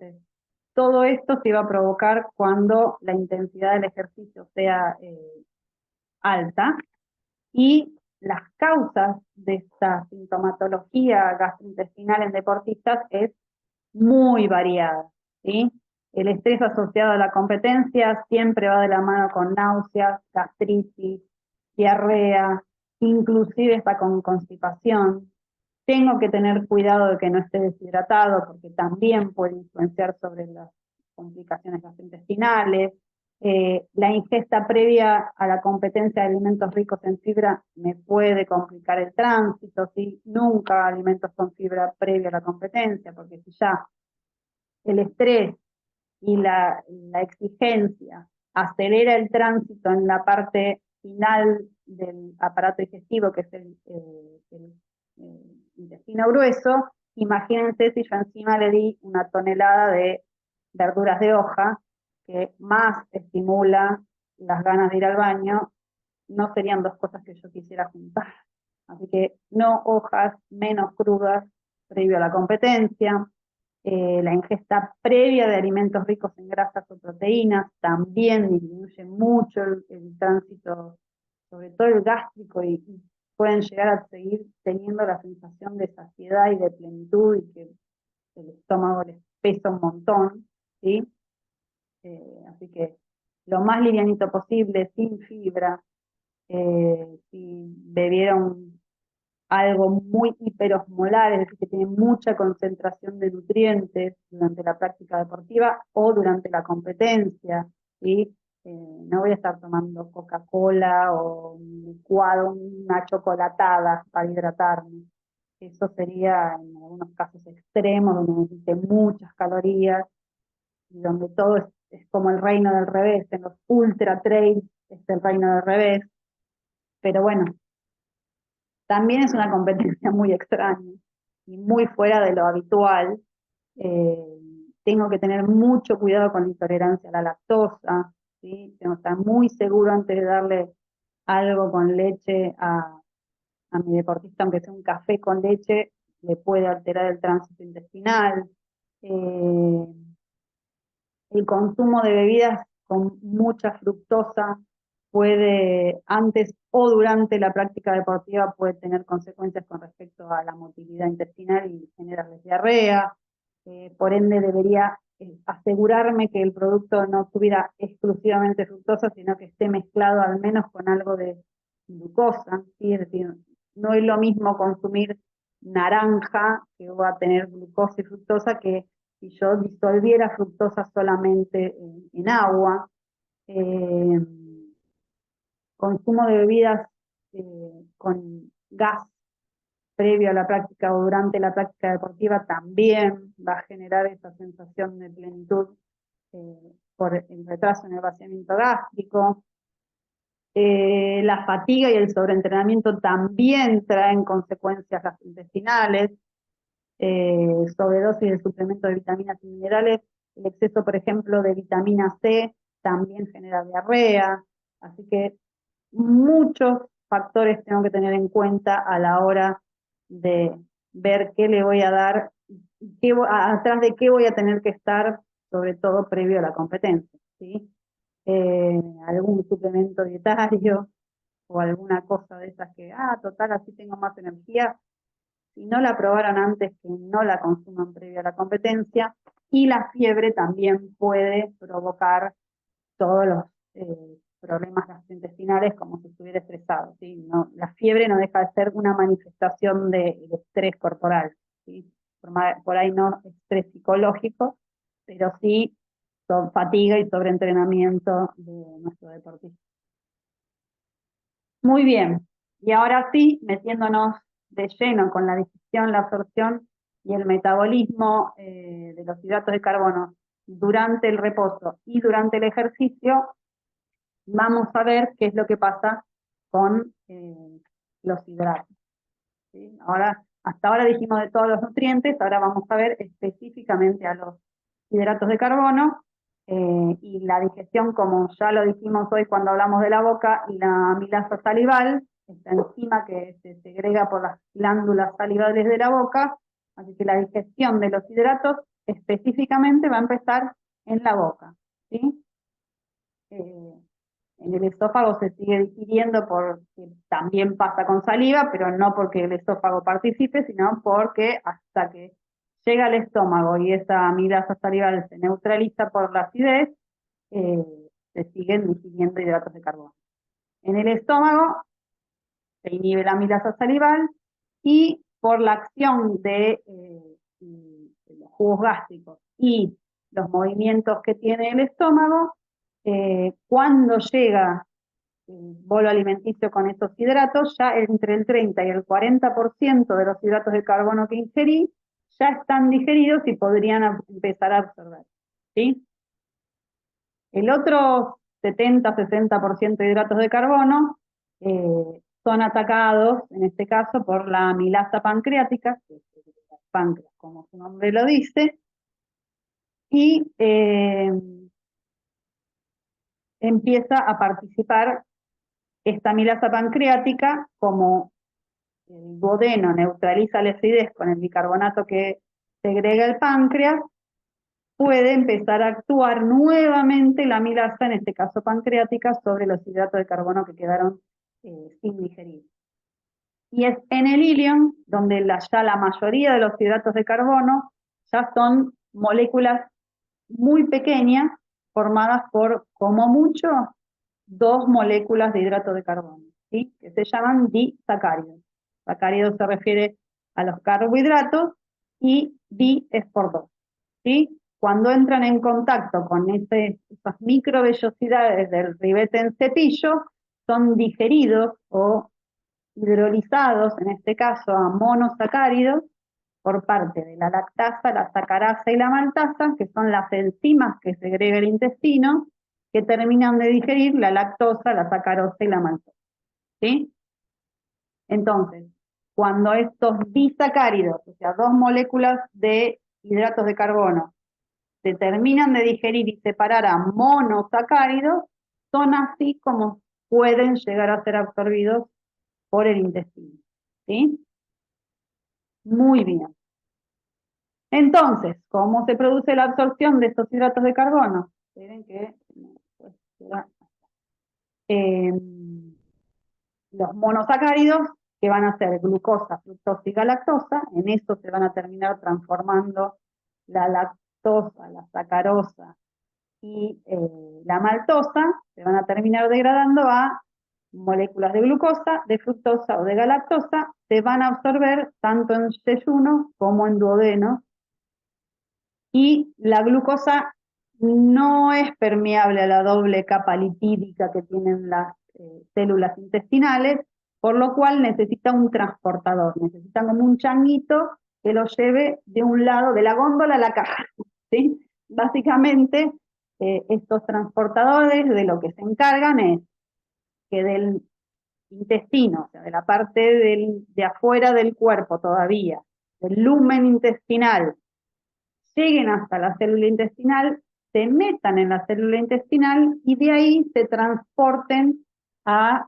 Entonces, todo esto se va a provocar cuando la intensidad del ejercicio sea alta, y las causas de esta sintomatología gastrointestinal en deportistas es muy variada, ¿sí? El estrés asociado a la competencia siempre va de la mano con náuseas, gastritis, diarrea, inclusive hasta con constipación. Tengo que tener cuidado de que no esté deshidratado, porque también puede influenciar sobre las complicaciones gastrointestinales. La ingesta previa a la competencia de alimentos ricos en fibra me puede complicar el tránsito, ¿sí? Nunca alimentos con fibra previa a la competencia, porque si ya el estrés y la exigencia acelera el tránsito en la parte final del aparato digestivo, que es el intestino grueso, imagínense si yo encima le di una tonelada de verduras de hoja, que más estimula las ganas de ir al baño. No serían dos cosas que yo quisiera juntar. Así que no hojas, menos crudas previo a la competencia. La ingesta previa de alimentos ricos en grasas o proteínas también disminuye mucho el tránsito, sobre todo el gástrico, y pueden llegar a seguir teniendo la sensación de saciedad y de plenitud, y que el estómago les pesa un montón, ¿sí? Así que lo más livianito posible, sin fibra. Si bebieron algo muy hiperosmolar, es decir, que tiene mucha concentración de nutrientes durante la práctica deportiva o durante la competencia, ¿sí? No voy a estar tomando Coca-Cola o un licuado, una chocolatada para hidratarme. Eso sería en algunos casos extremos, donde necesite muchas calorías, y donde todo es como el reino del revés. En los ultra trails es el reino del revés, pero bueno, también es una competencia muy extraña y muy fuera de lo habitual. Eh, Tengo que tener mucho cuidado con la intolerancia a la lactosa, ¿sí? Tengo que estar muy seguro antes de darle algo con leche a mi deportista, aunque sea un café con leche, le puede alterar el tránsito intestinal. Eh, el consumo de bebidas con mucha fructosa puede, antes o durante la práctica deportiva, puede tener consecuencias con respecto a la motilidad intestinal y generarles diarrea. Por ende, debería asegurarme que el producto no tuviera exclusivamente fructosa, sino que esté mezclado al menos con algo de glucosa, ¿sí? Es decir, no es lo mismo consumir naranja, que va a tener glucosa y fructosa, que si yo disolviera fructosa solamente en agua. Eh, Consumo de bebidas con gas previo a la práctica o durante la práctica deportiva también va a generar esa sensación de plenitud por el retraso en el vaciamiento gástrico. La fatiga y el sobreentrenamiento también traen consecuencias gastrointestinales. Sobredosis de suplementos de vitaminas y minerales, el exceso, por ejemplo, de vitamina C también genera diarrea, así que muchos factores tengo que tener en cuenta a la hora de ver qué le voy a dar, atrás de qué voy a tener que estar, sobre todo previo a la competencia, ¿sí? Algún suplemento dietario o alguna cosa de esas que, total, así tengo más energía. Si no la probaron antes, que no la consuman previa a la competencia. Y la fiebre también puede provocar todos los problemas gastrointestinales, como si estuviera estresado, ¿sí? No, la fiebre no deja de ser una manifestación de estrés corporal, ¿sí? Por ahí no estrés psicológico, pero sí fatiga y sobreentrenamiento de nuestro deportista. Muy bien, y ahora sí, metiéndonos de lleno con la digestión, la absorción y el metabolismo de los hidratos de carbono durante el reposo y durante el ejercicio, vamos a ver qué es lo que pasa con los hidratos, ¿sí? Hasta ahora dijimos de todos los nutrientes, ahora vamos a ver específicamente a los hidratos de carbono. Y la digestión, como ya lo dijimos hoy cuando hablamos de la boca, y la amilasa salival, esta enzima que se segrega por las glándulas salivales de la boca, así que la digestión de los hidratos específicamente va a empezar en la boca, ¿sí? En el esófago se sigue digiriendo porque también pasa con saliva, pero no porque el esófago participe, sino porque hasta que llega al estómago y esa amilasa salival se neutraliza por la acidez, eh, se siguen digiriendo hidratos de carbono. En el estómago se inhibe la amilasa salival y por la acción de los jugos gástricos y los movimientos que tiene el estómago, cuando llega el bolo alimenticio con estos hidratos, ya entre el 30 y el 40% de los hidratos de carbono que ingerí ya están digeridos y podrían empezar a absorber, ¿sí? El otro 70-60% de hidratos de carbono son atacados, en este caso, por la amilasa pancreática, que es el páncreas, como su nombre lo dice, y empieza a participar esta amilasa pancreática, como el duodeno neutraliza la acidez con el bicarbonato que segrega el páncreas, puede empezar a actuar nuevamente la amilasa, en este caso pancreática, sobre los hidratos de carbono que quedaron sin digerir. Y es en el ilion donde ya la mayoría de los hidratos de carbono ya son moléculas muy pequeñas, formadas por, como mucho, 2 moléculas de hidrato de carbono, ¿sí? Que se llaman disacáridos. Sacáridos se refiere a los carbohidratos y di es por 2, ¿sí? Cuando entran en contacto con esas microvellosidades del ribete en cepillo, son digeridos o hidrolizados, en este caso a monosacáridos, por parte de la lactasa, la sacarasa y la maltasa, que son las enzimas que segrega el intestino, que terminan de digerir la lactosa, la sacarosa y la maltosa, ¿sí? Entonces, cuando estos disacáridos, o sea, 2 moléculas de hidratos de carbono, se terminan de digerir y separar a monosacáridos, son así como pueden llegar a ser absorbidos por el intestino, ¿sí? Muy bien. Entonces, ¿cómo se produce la absorción de estos hidratos de carbono? Esperen que los monosacáridos, que van a ser glucosa, fructosa y galactosa, en eso se van a terminar transformando la lactosa, la sacarosa y la maltosa, se van a terminar degradando a moléculas de glucosa, de fructosa o de galactosa, se van a absorber tanto en yeyuno como en duodeno, y la glucosa no es permeable a la doble capa lipídica que tienen las células intestinales, por lo cual necesita un transportador, necesita como un changuito que lo lleve de un lado de la góndola a la caja, ¿sí? Básicamente, estos transportadores de lo que se encargan es que del intestino, o sea, de la parte de afuera del cuerpo todavía, del lumen intestinal, lleguen hasta la célula intestinal, se metan en la célula intestinal y de ahí se transporten a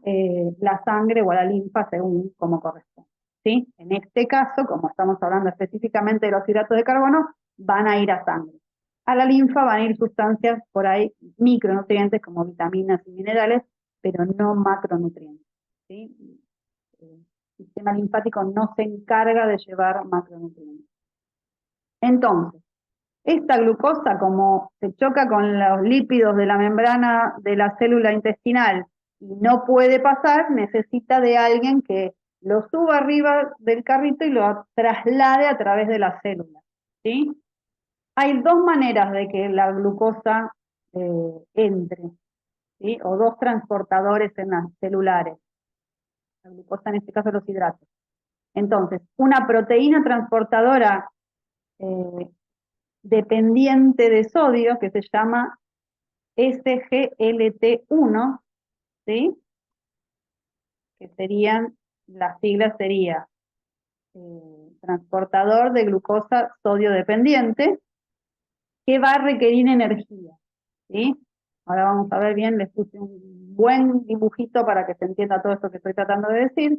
la sangre o a la linfa según como corresponde, ¿sí? En este caso, como estamos hablando específicamente de los hidratos de carbono, van a ir a sangre. A la linfa van a ir sustancias por ahí, micronutrientes como vitaminas y minerales, pero no macronutrientes, ¿sí? El sistema linfático no se encarga de llevar macronutrientes. Entonces, esta glucosa, como se choca con los lípidos de la membrana de la célula intestinal y no puede pasar, necesita de alguien que lo suba arriba del carrito y lo traslade a través de la célula, ¿sí? Hay 2 maneras de que la glucosa entre, ¿sí? O 2 transportadores en las celulares. La glucosa, en este caso, los hidratos. Entonces, una proteína transportadora dependiente de sodio, que se llama SGLT1, ¿sí? Que serían, las siglas sería transportador de glucosa sodio dependiente, que va a requerir energía, ¿sí? Ahora vamos a ver bien, les puse un buen dibujito para que se entienda todo esto que estoy tratando de decir,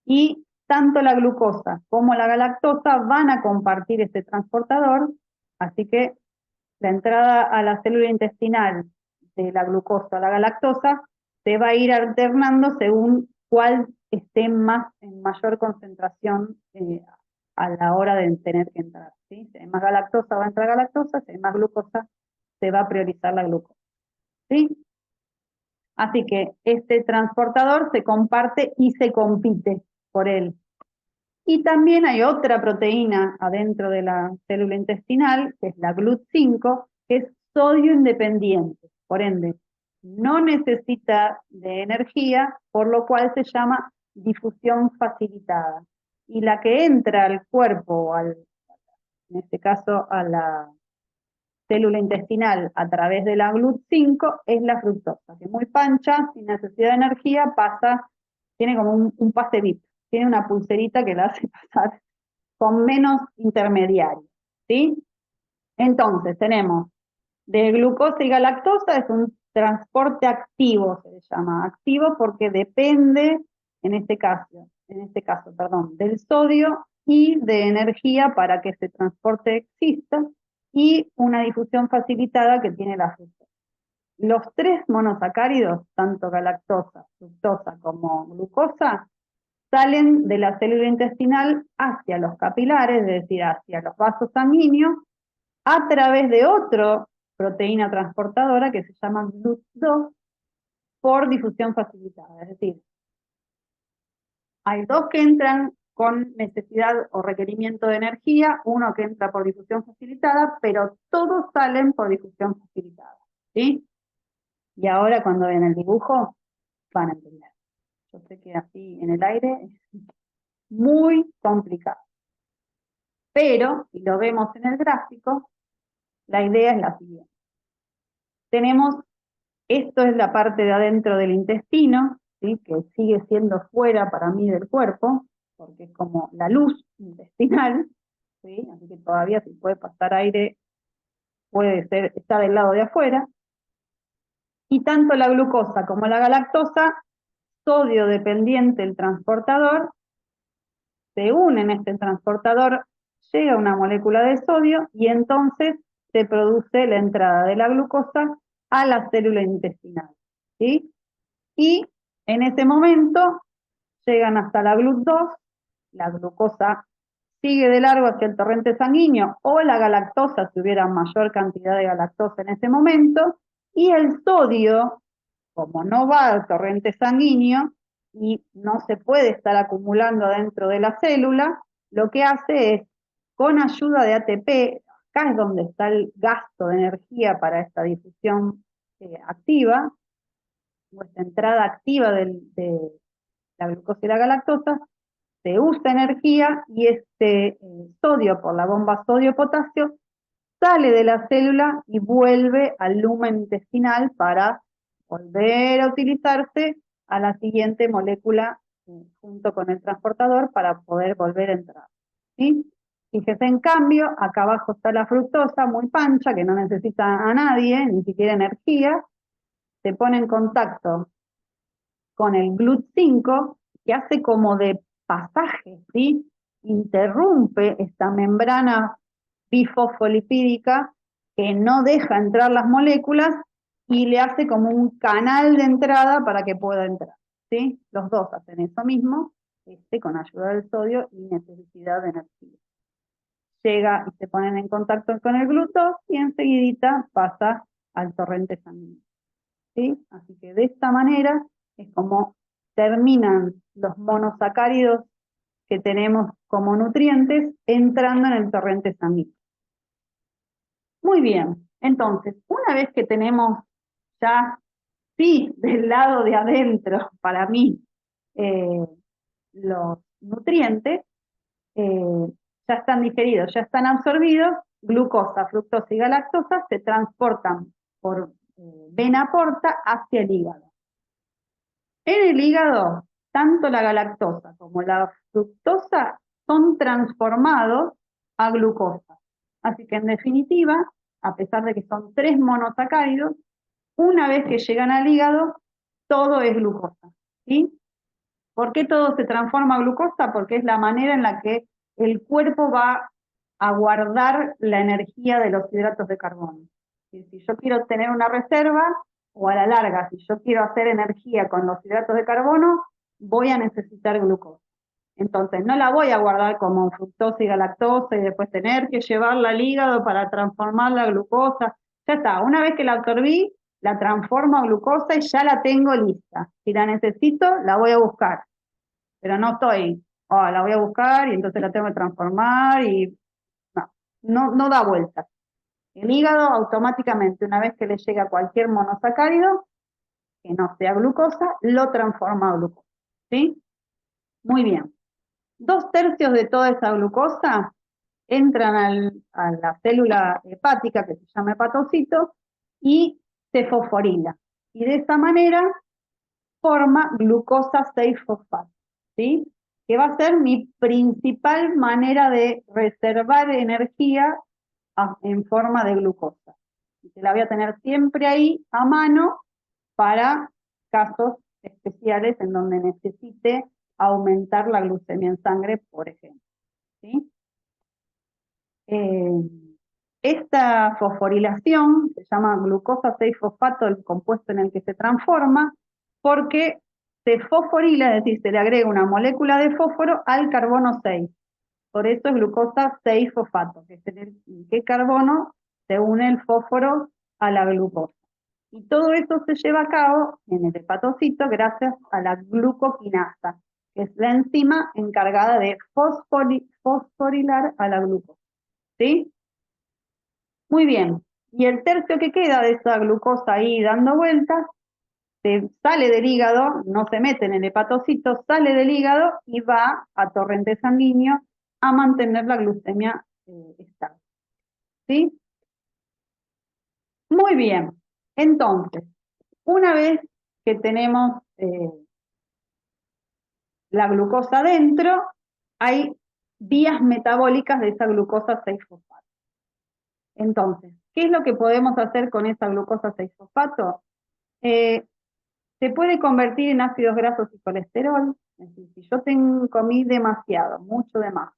y tanto la glucosa como la galactosa van a compartir este transportador, Así que la entrada a la célula intestinal de la glucosa a la galactosa se va a ir alternando según cuál esté en mayor concentración a la hora de tener que entrar, ¿sí? Si hay más galactosa va a entrar galactosa, si hay más glucosa se va a priorizar la glucosa, ¿sí? Así que este transportador se comparte y se compite por él. Y también hay otra proteína adentro de la célula intestinal, que es la GLUT5, que es sodio independiente. Por ende, no necesita de energía, por lo cual se llama difusión facilitada. Y la que entra al cuerpo, en este caso a la célula intestinal a través de la GLUT5, es la fructosa, que muy pancha, sin necesidad de energía, tiene como un pase VIP, tiene una pulserita que la hace pasar con menos intermediarios, ¿sí? Entonces tenemos de glucosa y galactosa, es un transporte activo, se le llama activo porque depende, en este caso, del sodio y de energía para que ese transporte exista, y una difusión facilitada que tiene la fructosa. Los tres monosacáridos, tanto galactosa, fructosa como glucosa, salen de la célula intestinal hacia los capilares, es decir, hacia los vasos sanguíneos, a través de otra proteína transportadora que se llama GLUT2 por difusión facilitada. Es decir, hay dos que entran con necesidad o requerimiento de energía, uno que entra por difusión facilitada, pero todos salen por difusión facilitada, ¿sí? Y ahora cuando ven el dibujo, van a entender. Yo sé que así en el aire es muy complicado. Pero, si lo vemos en el gráfico, la idea es la siguiente. Esto es la parte de adentro del intestino, ¿sí? Que sigue siendo fuera para mí del cuerpo, porque es como la luz intestinal, ¿sí? Así que todavía si puede pasar aire, está del lado de afuera. Y tanto la glucosa como la galactosa, sodio dependiente el transportador, se unen a este transportador, llega una molécula de sodio y entonces se produce la entrada de la glucosa a la célula intestinal, ¿sí? Y en ese momento llegan hasta la GLUT2, la glucosa sigue de largo hacia el torrente sanguíneo, o la galactosa, si hubiera mayor cantidad de galactosa en ese momento, y el sodio, como no va al torrente sanguíneo y no se puede estar acumulando dentro de la célula, lo que hace es, con ayuda de ATP, acá es donde está el gasto de energía para esta difusión activa, o esta entrada activa de la glucosa y la galactosa, se usa energía y este sodio por la bomba sodio-potasio sale de la célula y vuelve al lumen intestinal para volver a utilizarse a la siguiente molécula junto con el transportador para poder volver a entrar, ¿sí? Fíjese en cambio, acá abajo está la fructosa, muy pancha, que no necesita a nadie, ni siquiera energía, se pone en contacto con el GLUT5, que hace como de pasaje, ¿sí? Interrumpe esta membrana bifosfolipídica que no deja entrar las moléculas y le hace como un canal de entrada para que pueda entrar, ¿sí? Los dos hacen eso mismo, con ayuda del sodio y necesidad de energía. Llega y se ponen en contacto con el GLUT2 y enseguidita pasa al torrente sanguíneo, ¿sí? Así que de esta manera es como terminan los monosacáridos que tenemos como nutrientes entrando en el torrente sanguíneo. Muy bien, entonces, una vez que tenemos ya, sí, del lado de adentro, para mí, los nutrientes, ya están digeridos, ya están absorbidos, glucosa, fructosa y galactosa se transportan por vena porta hacia el hígado. En el hígado, tanto la galactosa como la fructosa son transformados a glucosa. Así que en definitiva, a pesar de que son tres monosacáridos, una vez que llegan al hígado, todo es glucosa, ¿sí? ¿Por qué todo se transforma a glucosa? Porque es la manera en la que el cuerpo va a guardar la energía de los hidratos de carbono. Si yo quiero tener una reserva, o a la larga, si yo quiero hacer energía con los hidratos de carbono, voy a necesitar glucosa. Entonces, no la voy a guardar como fructosa y galactosa y después tener que llevarla al hígado para transformar la glucosa. Ya está, una vez que la absorbí, la transformo a glucosa y ya la tengo lista. Si la necesito, la voy a buscar. Pero no estoy, la voy a buscar y entonces la tengo que transformar y no da vuelta. El hígado automáticamente, una vez que le llega cualquier monosacárido, que no sea glucosa, lo transforma a glucosa. ¿Sí? Muy bien. 2/3 de toda esa glucosa entran a la célula hepática, que se llama hepatocito, y se fosforila. Y de esa manera forma glucosa 6-fosfato, ¿sí? Que va a ser mi principal manera de reservar energía en forma de glucosa. Y que la voy a tener siempre ahí a mano para casos especiales en donde necesite aumentar la glucemia en sangre, por ejemplo. ¿Sí? Esta fosforilación se llama glucosa 6-fosfato, el compuesto en el que se transforma, porque se fosforila, es decir, se le agrega una molécula de fósforo al carbono 6. Por eso es glucosa 6-fosfato, que es en qué carbono se une el fósforo a la glucosa. Y todo eso se lleva a cabo en el hepatocito gracias a la glucoquinasa, que es la enzima encargada de fosforilar a la glucosa. ¿Sí? Muy bien. Y el tercio que queda de esa glucosa ahí dando vueltas, sale del hígado, no se mete en el hepatocito, sale del hígado y va a torrente sanguíneo a mantener la glucemia estable. ¿Sí? Muy bien. Entonces, una vez que tenemos la glucosa dentro, hay vías metabólicas de esa glucosa 6-fosfato. Entonces, ¿qué es lo que podemos hacer con esa glucosa 6-fosfato? Se puede convertir en ácidos grasos y colesterol. Es decir, si yo comí demasiado, mucho de más,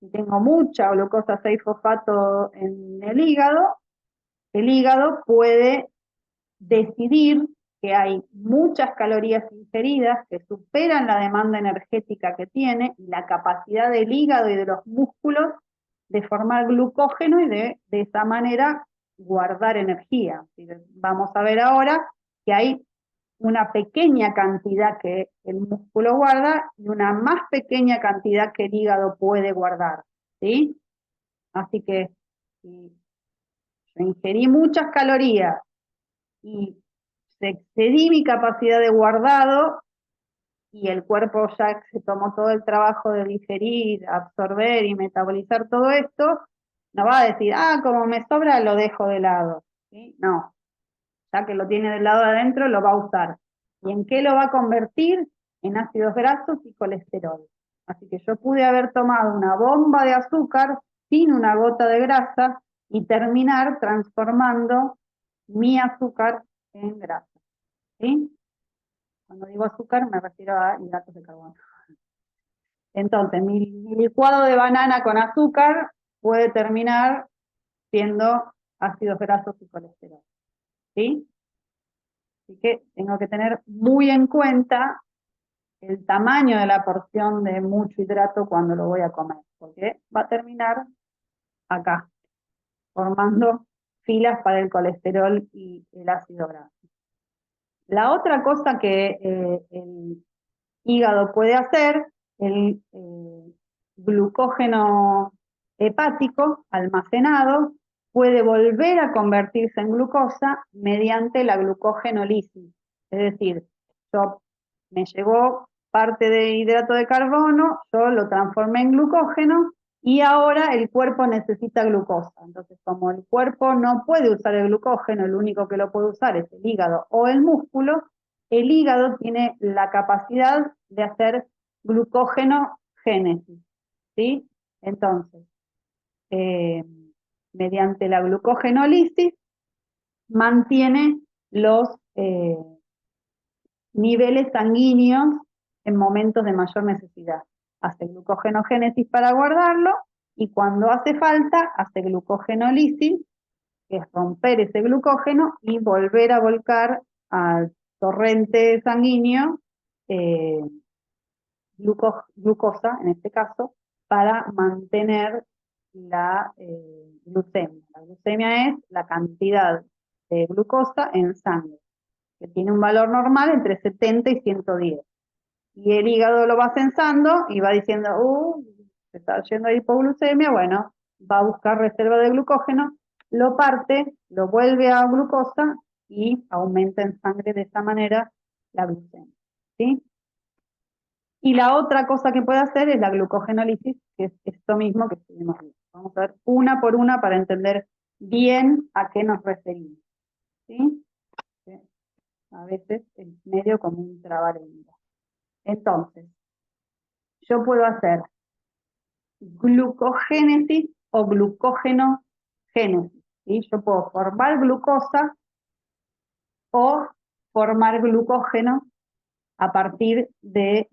y tengo mucha glucosa 6-fosfato en el hígado puede decidir que hay muchas calorías ingeridas que superan la demanda energética que tiene y la capacidad del hígado y de los músculos de formar glucógeno y de esa manera guardar energía. Vamos a ver ahora que hay una pequeña cantidad que el músculo guarda y una más pequeña cantidad que el hígado puede guardar, ¿sí? Así que si yo ingerí muchas calorías y se excedí mi capacidad de guardado y el cuerpo ya se tomó todo el trabajo de digerir, absorber y metabolizar todo esto, no va a decir, como me sobra lo dejo de lado, ¿sí? No, ya que lo tiene del lado de adentro lo va a usar. ¿Y en qué lo va a convertir? En ácidos grasos y colesterol. Así que yo pude haber tomado una bomba de azúcar sin una gota de grasa y terminar transformando mi azúcar en grasa. ¿Sí? Cuando digo azúcar me refiero a hidratos de carbono. Entonces, mi licuado de banana con azúcar puede terminar siendo ácidos grasos y colesterol. ¿Sí? Así que tengo que tener muy en cuenta el tamaño de la porción de mucho hidrato cuando lo voy a comer, porque va a terminar acá, formando filas para el colesterol y el ácido graso. La otra cosa que el hígado puede hacer, el glucógeno hepático almacenado puede volver a convertirse en glucosa mediante la glucogenolisis. Es decir, me llegó parte de hidrato de carbono, yo lo transformé en glucógeno y ahora el cuerpo necesita glucosa. Entonces, como el cuerpo no puede usar el glucógeno, el único que lo puede usar es el hígado o el músculo, el hígado tiene la capacidad de hacer glucógeno génesis, ¿sí? Entonces, mediante la glucogenólisis, mantiene los niveles sanguíneos en momentos de mayor necesidad. Hace glucogenogénesis para guardarlo y cuando hace falta, hace glucogenólisis, que es romper ese glucógeno y volver a volcar al torrente sanguíneo glucosa, en este caso, para mantener la glucemia. La glucemia es la cantidad de glucosa en sangre, que tiene un valor normal entre 70 y 110. Y el hígado lo va censando y va diciendo, se está yendo a hipoglucemia, bueno, va a buscar reserva de glucógeno, lo parte, lo vuelve a glucosa y aumenta en sangre de esa manera la glucemia, ¿sí? Y la otra cosa que puede hacer es la glucogenólisis, que es esto mismo que estuvimos viendo. Vamos a ver una por una para entender bien a qué nos referimos, ¿sí? A veces es medio como un trabalengua. Entonces, yo puedo hacer glucogénesis o glucógenogénesis, ¿sí? Yo puedo formar glucosa o formar glucógeno a partir de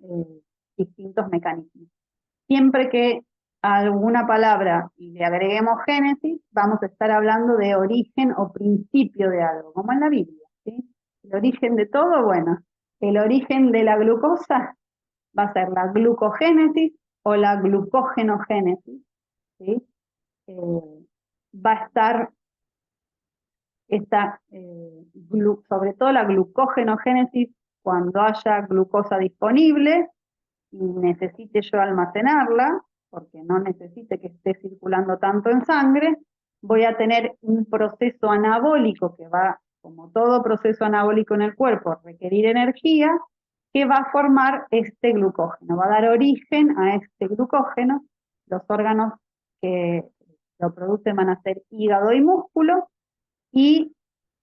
distintos mecanismos. Siempre que a alguna palabra le agreguemos génesis, vamos a estar hablando de origen o principio de algo, como en la Biblia, ¿sí? El origen de todo, bueno, el origen de la glucosa va a ser la glucogénesis o la glucógenogénesis, ¿sí? Va a estar sobre todo la glucógenogénesis cuando haya glucosa disponible y necesite yo almacenarla, porque no necesite que esté circulando tanto en sangre, voy a tener un proceso anabólico que va, como todo proceso anabólico en el cuerpo, a requerir energía, que va a formar este glucógeno, va a dar origen a este glucógeno. Los órganos que lo producen van a ser hígado y músculo, y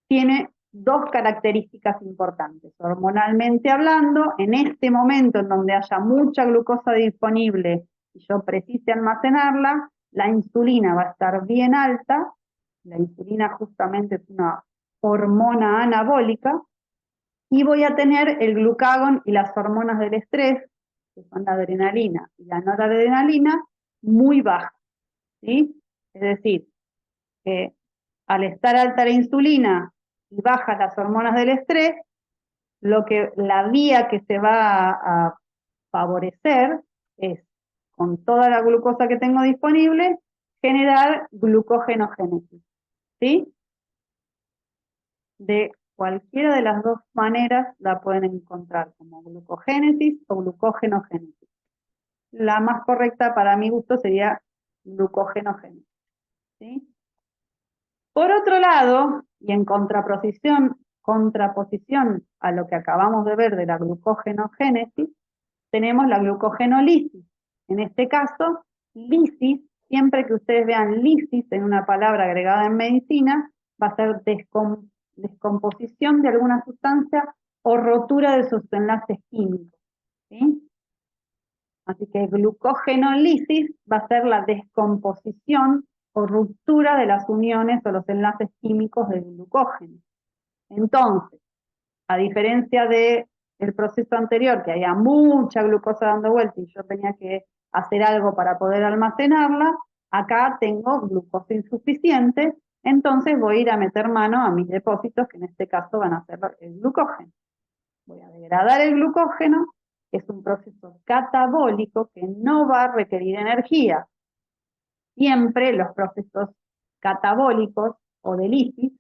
tiene dos características importantes. Hormonalmente hablando, en este momento en donde haya mucha glucosa disponible y yo precise almacenarla, la insulina va a estar bien alta. La insulina justamente es una hormona anabólica, y voy a tener el glucagón y las hormonas del estrés, que son la adrenalina y la noradrenalina, muy bajas, ¿sí? Es decir, que al estar alta la insulina y bajas las hormonas del estrés, la vía que se va a favorecer es, con toda la glucosa que tengo disponible, generar glucogenogénesis, ¿sí? De cualquiera de las dos maneras la pueden encontrar, como glucogénesis o glucogenogénesis. La más correcta para mi gusto sería glucogenogénesis, ¿sí? Por otro lado, y en contraposición a lo que acabamos de ver de la glucogenogénesis, tenemos la glucogenolisis. En este caso, lisis, siempre que ustedes vean lisis en una palabra agregada en medicina, va a ser descomposición de alguna sustancia o rotura de sus enlaces químicos, ¿sí? Así que glucogenolisis va a ser la descomposición o ruptura de las uniones o los enlaces químicos del glucógeno. Entonces, a diferencia del proceso anterior, que había mucha glucosa dando vuelta y yo tenía que hacer algo para poder almacenarla, acá tengo glucosa insuficiente, entonces voy a ir a meter mano a mis depósitos, que en este caso van a ser el glucógeno. Voy a degradar el glucógeno, que es un proceso catabólico que no va a requerir energía. Siempre los procesos catabólicos o de lisis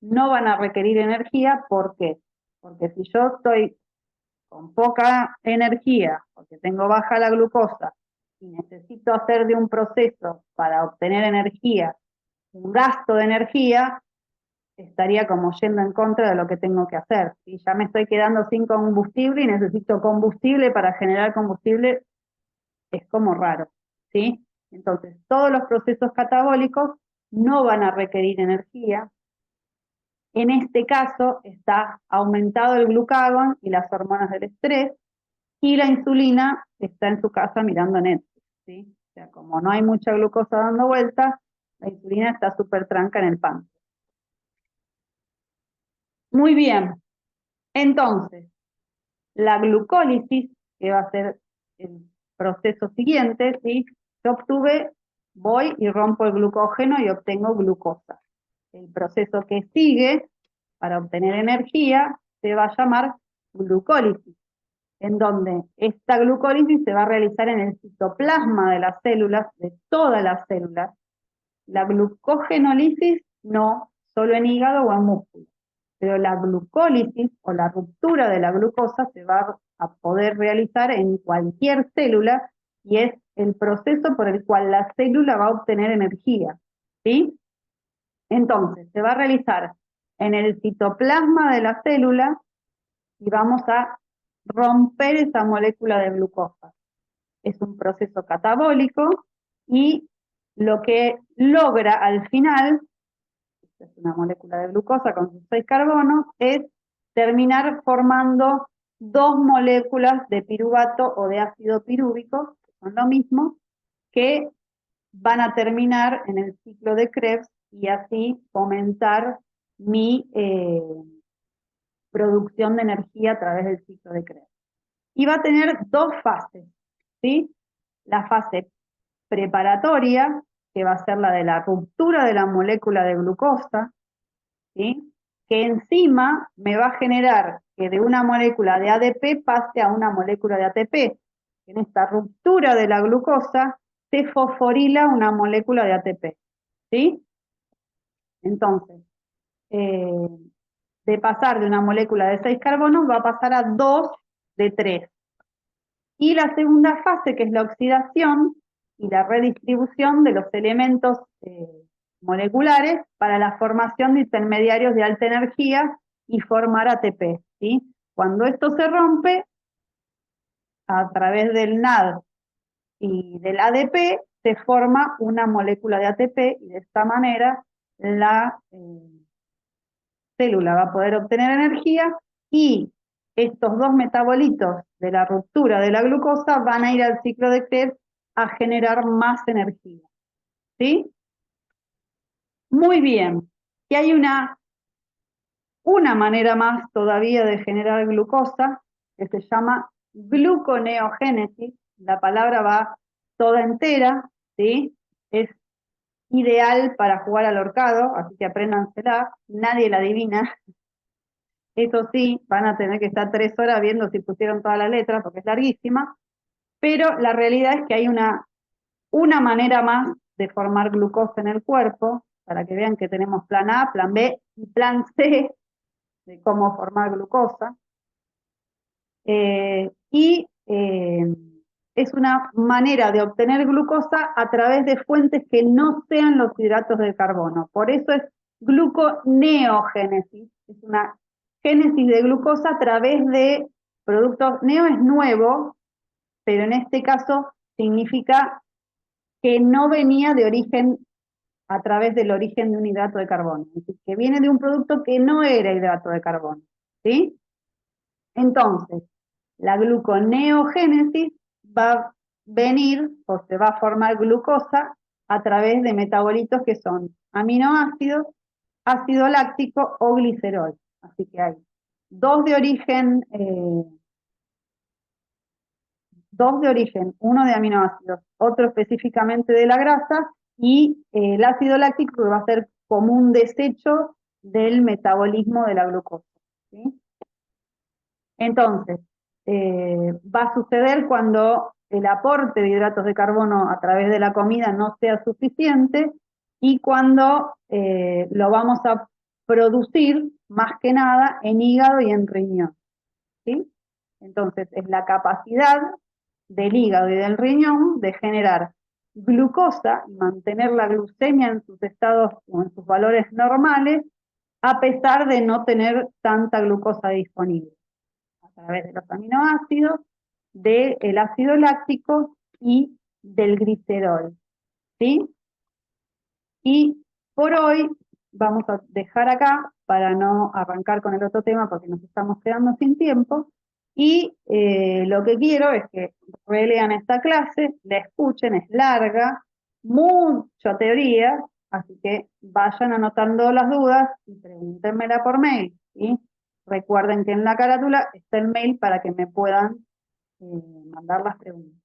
no van a requerir energía. ¿Por qué? Porque si yo estoy con poca energía, porque tengo baja la glucosa, y necesito hacer de un proceso para obtener energía un gasto de energía, estaría como yendo en contra de lo que tengo que hacer. Si ya me estoy quedando sin combustible y necesito combustible para generar combustible, es como raro, ¿sí? Entonces, todos los procesos catabólicos no van a requerir energía. En este caso está aumentado el glucagón y las hormonas del estrés, y la insulina está en su casa mirando Netflix, ¿sí? O sea, como no hay mucha glucosa dando vueltas, la insulina está súper tranca en el páncreas. Muy bien, entonces, la glucólisis, que va a ser el proceso siguiente, ¿sí? Yo obtuve voy y rompo el glucógeno y obtengo glucosa. El proceso que sigue para obtener energía se va a llamar glucólisis, en donde esta glucólisis se va a realizar en el citoplasma de las células, de todas las células. La glucogenólisis no, solo en hígado o en músculo. Pero la glucólisis o la ruptura de la glucosa se va a poder realizar en cualquier célula y es el proceso por el cual la célula va a obtener energía, ¿sí? Entonces, se va a realizar en el citoplasma de la célula y vamos a romper esa molécula de glucosa. Es un proceso catabólico y lo que logra al final, es una molécula de glucosa con sus 6 carbonos, es terminar formando 2 moléculas de piruvato o de ácido pirúvico, que son lo mismo, que van a terminar en el ciclo de Krebs y así fomentar mi producción de energía a través del ciclo de Krebs. Y va a tener 2 fases, ¿sí? La fase preparatoria, que va a ser la de la ruptura de la molécula de glucosa, ¿sí? Que encima me va a generar que de una molécula de ADP pase a una molécula de ATP. En esta ruptura de la glucosa se fosforila una molécula de ATP, ¿sí? Entonces, de pasar de una molécula de 6 carbonos va a pasar a 2 de 3. Y la segunda fase, que es la oxidación y la redistribución de los elementos moleculares para la formación de intermediarios de alta energía y formar ATP, ¿sí? Cuando esto se rompe, a través del NAD y del ADP, se forma una molécula de ATP y de esta manera la célula va a poder obtener energía y estos 2 metabolitos de la ruptura de la glucosa van a ir al ciclo de Krebs a generar más energía, ¿sí? Muy bien. Y hay una manera más todavía de generar glucosa que se llama gluconeogénesis. La palabra va toda entera, ¿sí? Es ideal para jugar al ahorcado, así que apréndansela, nadie la adivina. Eso sí, van a tener que estar 3 horas viendo si pusieron todas las letras, porque es larguísima, pero la realidad es que hay una manera más de formar glucosa en el cuerpo, para que vean que tenemos plan A, plan B y plan C de cómo formar glucosa. Es una manera de obtener glucosa a través de fuentes que no sean los hidratos de carbono. Por eso es gluconeogénesis, es una génesis de glucosa a través de productos. Neo es nuevo, pero en este caso significa que no venía de origen a través del origen de un hidrato de carbono, es decir, que viene de un producto que no era hidrato de carbono, ¿sí? Entonces, la gluconeogénesis va a venir o se va a formar glucosa a través de metabolitos que son aminoácidos, ácido láctico o glicerol. Así que hay 2 de origen, uno de aminoácidos, otro específicamente de la grasa, y el ácido láctico que va a ser como un desecho del metabolismo de la glucosa, ¿sí? Entonces, va a suceder cuando el aporte de hidratos de carbono a través de la comida no sea suficiente y cuando lo vamos a producir más que nada en hígado y en riñón, ¿sí? Entonces, es la capacidad del hígado y del riñón de generar glucosa y mantener la glucemia en sus estados o en sus valores normales, a pesar de no tener tanta glucosa disponible, a través de los aminoácidos, del ácido láctico y del glicerol, ¿sí? Y por hoy vamos a dejar acá para no arrancar con el otro tema porque nos estamos quedando sin tiempo. Y lo que quiero es que relean esta clase, la escuchen, es larga, mucha teoría, así que vayan anotando las dudas y pregúntenmela por mail, ¿sí? Recuerden que en la carátula está el mail para que me puedan mandar las preguntas.